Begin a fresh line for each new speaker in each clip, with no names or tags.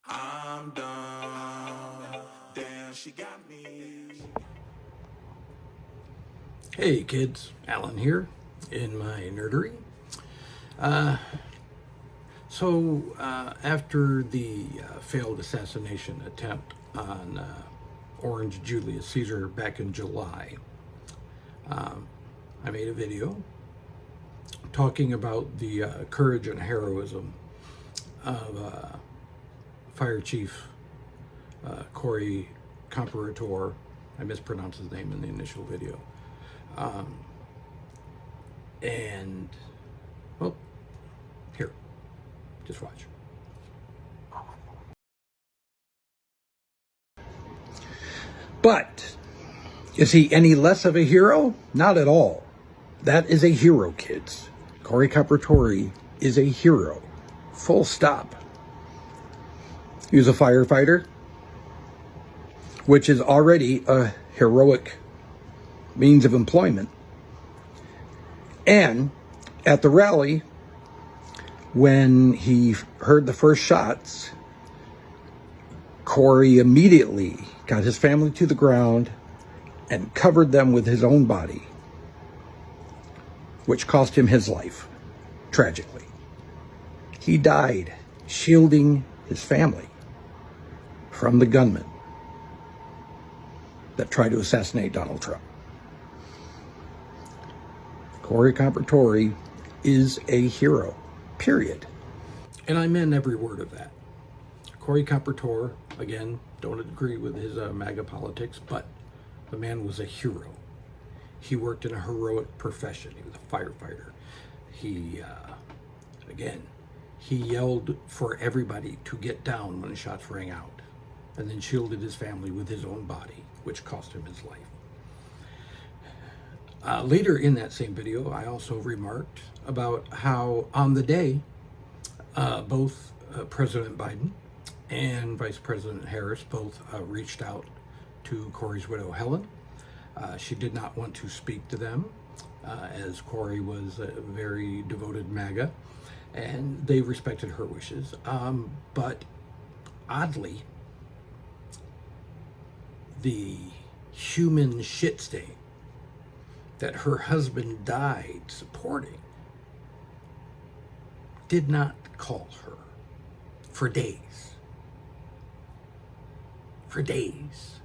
I'm done. Damn, she got me.
Hey kids, Alan here in my nerdery. After the failed assassination attempt on Orange Julius Caesar back in July, I made a video talking about the courage and heroism of Fire Chief Corey Comparator. I mispronounced his name in the initial video. And, well, here, just watch. But is he any less of a hero? Not at all. That is a hero, kids. Corey Comparator is a hero. Full stop. He was a firefighter, which is already a heroic means of employment. And at the rally, when he heard the first shots, Corey immediately got his family to the ground and covered them with his own body, which cost him his life, tragically. He died shielding his family from the gunman that tried to assassinate Donald Trump. Corey Comparator is a hero, period. And I meant every word of that. Corey Comparator, again, don't agree with his MAGA politics, but the man was a hero. He worked in a heroic profession. He was a firefighter. He yelled for everybody to get down when the shots rang out, and then shielded his family with his own body, which cost him his life. Later in that same video, I also remarked about how on the day, both President Biden and Vice President Harris both reached out to Corey's widow, Helen. She did not want to speak to them, as Corey was a very devoted MAGA, and they respected her wishes. But oddly, the human shit stain that her husband died supporting did not call her for days. For days.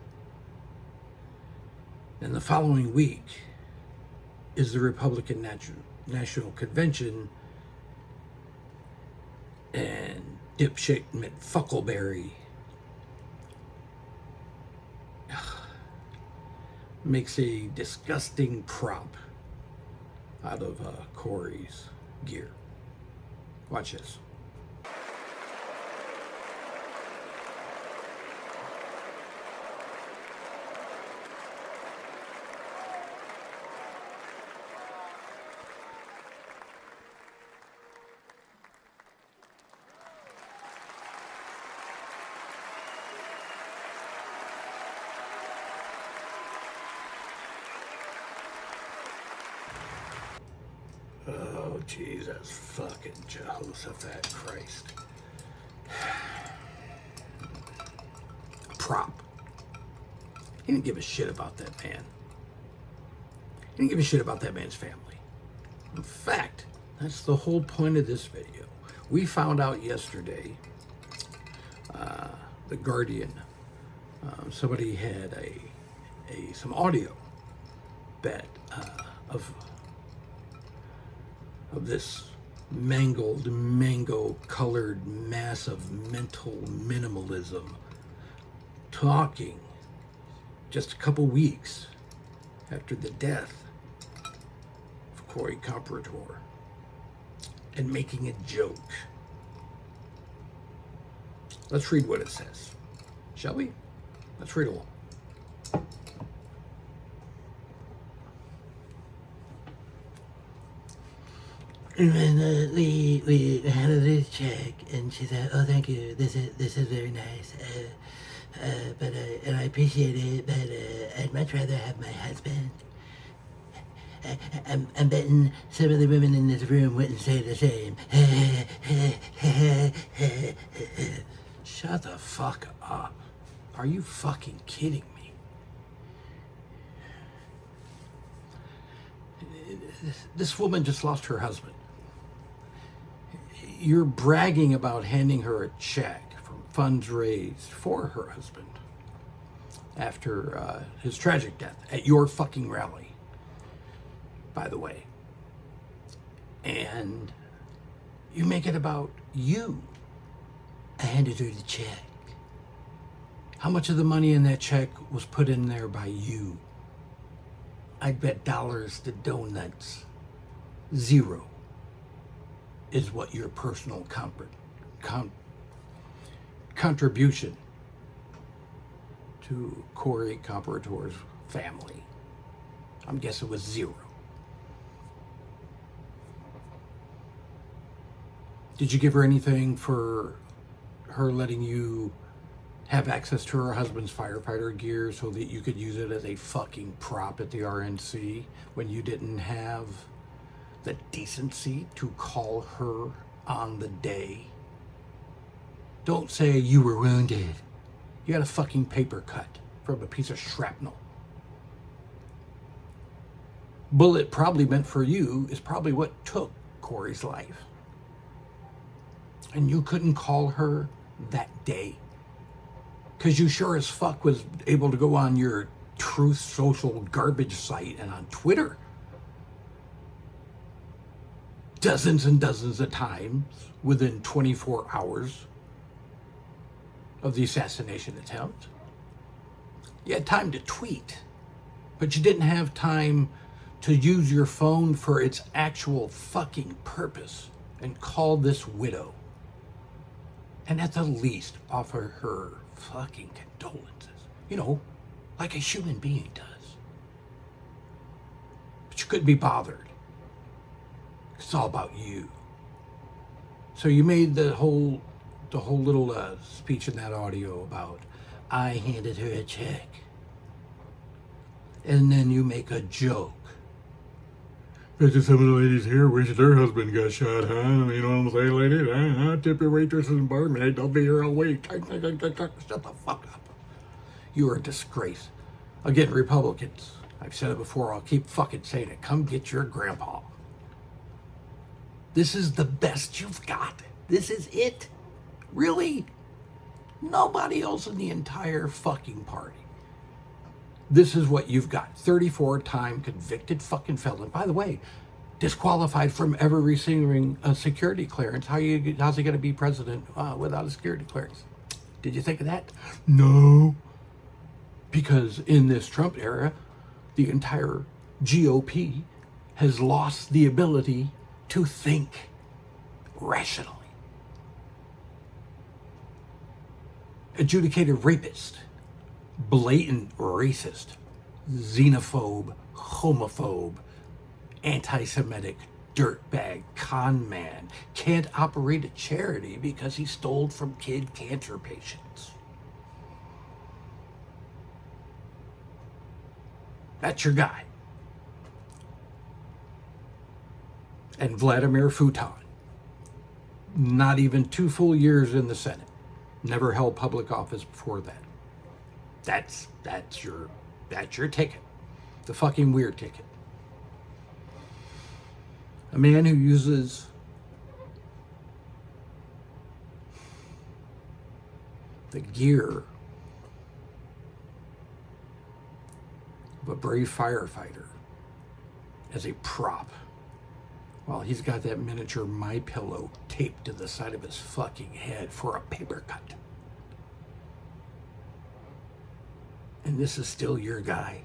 And the following week is the Republican National Convention, and dipshit McFuckleberry makes a disgusting prop out of Corey's gear. Watch this. Oh, Jesus fucking Jehoshaphat Christ. Prop. He didn't give a shit about that man. He didn't give a shit about that man's family. In fact, that's the whole point of this video. We found out yesterday, The Guardian, somebody had some audio that of this mangled, mango-colored mass of mental minimalism talking just a couple weeks after the death of Corey Comparator and making a joke. Let's read what it says, shall we? Let's read along. And then we handed her a check, and she said, "Oh, thank you. This is very nice. And I appreciate it. But I'd much rather have my husband." I'm betting some of the women in this room wouldn't say the same. Shut the fuck up. Are you fucking kidding me? This woman just lost her husband. You're bragging about handing her a check from funds raised for her husband after his tragic death at your fucking rally, by the way. And you make it about you. I handed her the check. How much of the money in that check was put in there by you? I'd bet dollars to donuts. 0 is what your personal contribution to Corey Comparator's family. I'm guessing it was 0. Did you give her anything for her letting you have access to her husband's firefighter gear so that you could use it as a fucking prop at the RNC when you didn't have the decency to call her on the day? Don't say you were wounded. You had a fucking paper cut from a piece of shrapnel. Bullet probably meant for you is probably what took Corey's life. And you couldn't call her that day because you sure as fuck was able to go on your Truth Social garbage site and on Twitter dozens and dozens of times within 24 hours of the assassination attempt. You had time to tweet, but you didn't have time to use your phone for its actual fucking purpose and call this widow. And at the least, offer her fucking condolences. You know, like a human being does. But you couldn't be bothered. It's all about you. So you made the whole little speech in that audio about, I handed her a check. And then you make a joke. Bet you some of the ladies here wish their husband got shot, huh? You know what I'm saying, ladies? Huh? Tip your waitresses and barmaids. They'll be here all week. Shut the fuck up. You are a disgrace. Again, Republicans, I've said it before, I'll keep fucking saying it. Come get your grandpa. This is the best you've got. This is it. Really? Nobody else in the entire fucking party. This is what you've got. 34-time convicted fucking felon. By the way, disqualified from ever receiving a security clearance. How's he going to be president without a security clearance? Did you think of that? No. Because in this Trump era, the entire GOP has lost the ability to think rationally. Adjudicated rapist. Blatant racist, xenophobe, homophobe, anti-Semitic, dirtbag, con man, can't operate a charity because he stole from kid cancer patients. That's your guy. And Vladimir Putin, not even 2 full years in the Senate, never held public office before that. That's your ticket. The fucking weird ticket. A man who uses the gear of a brave firefighter as a prop while he's got that miniature MyPillow taped to the side of his fucking head for a paper cut. And this is still your guy.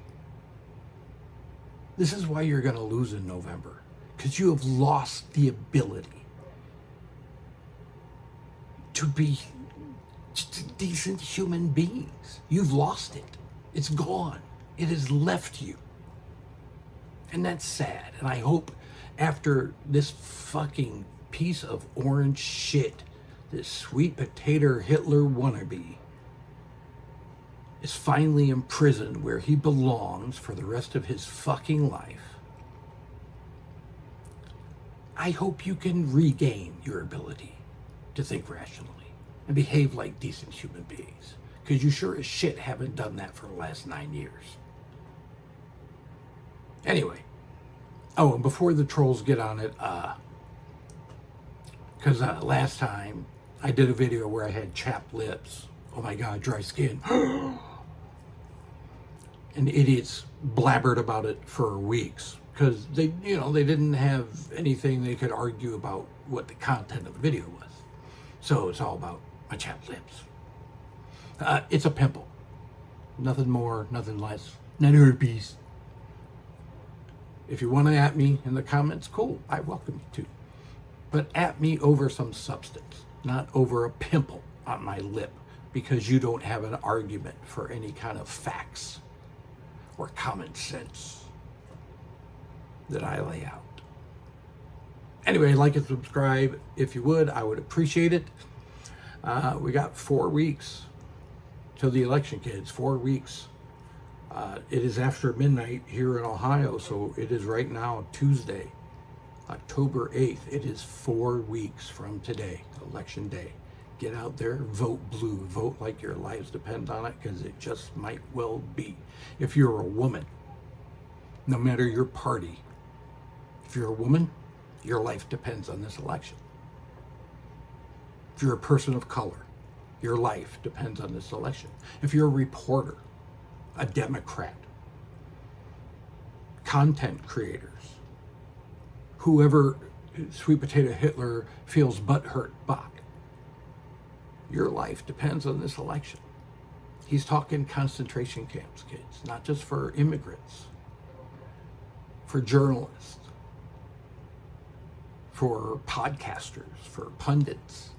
This is why you're going to lose in November. Because you have lost the ability to be just decent human beings. You've lost it. It's gone. It has left you. And that's sad. And I hope after this fucking piece of orange shit, this sweet potato Hitler wannabe, is finally in prison where he belongs for the rest of his fucking life, I hope you can regain your ability to think rationally. and behave like decent human beings. Because you sure as shit haven't done that for the last 9 years. Anyway. Oh, and before the trolls get on it, because last time I did a video where I had chapped lips. Oh my God, dry skin. And idiots blabbered about it for weeks because they didn't have anything they could argue about what the content of the video was. So it's all about my chapped lips. It's a pimple. Nothing more, nothing less. Not herpes. If you want to at me in the comments, cool. I welcome you to. But at me over some substance, not over a pimple on my lip because you don't have an argument for any kind of facts or common sense that I lay out. Anyway, like and subscribe if you would. I would appreciate it. We got 4 weeks till the election, kids. 4 weeks. It is after midnight here in Ohio, so it is right now Tuesday, October 8th. It is 4 weeks from today, election day. Get out there, vote blue, vote like your lives depend on it, because it just might well be. If you're a woman, no matter your party, if you're a woman, your life depends on this election. If you're a person of color, your life depends on this election. If you're a reporter, a Democrat, content creators, whoever Sweet Potato Hitler feels butthurt by, your life depends on this election. He's talking concentration camps, kids, not just for immigrants, for journalists, for podcasters, for pundits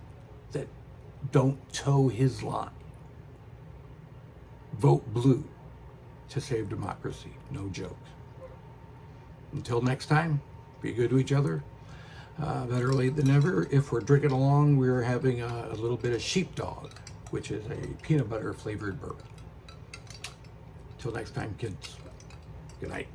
that don't toe his line. Vote blue to save democracy. No joke. Until next time, be good to each other. Better late than never. If we're drinking along, we're having a little bit of sheepdog, which is a peanut butter flavored bourbon. Till next time, kids. Good night.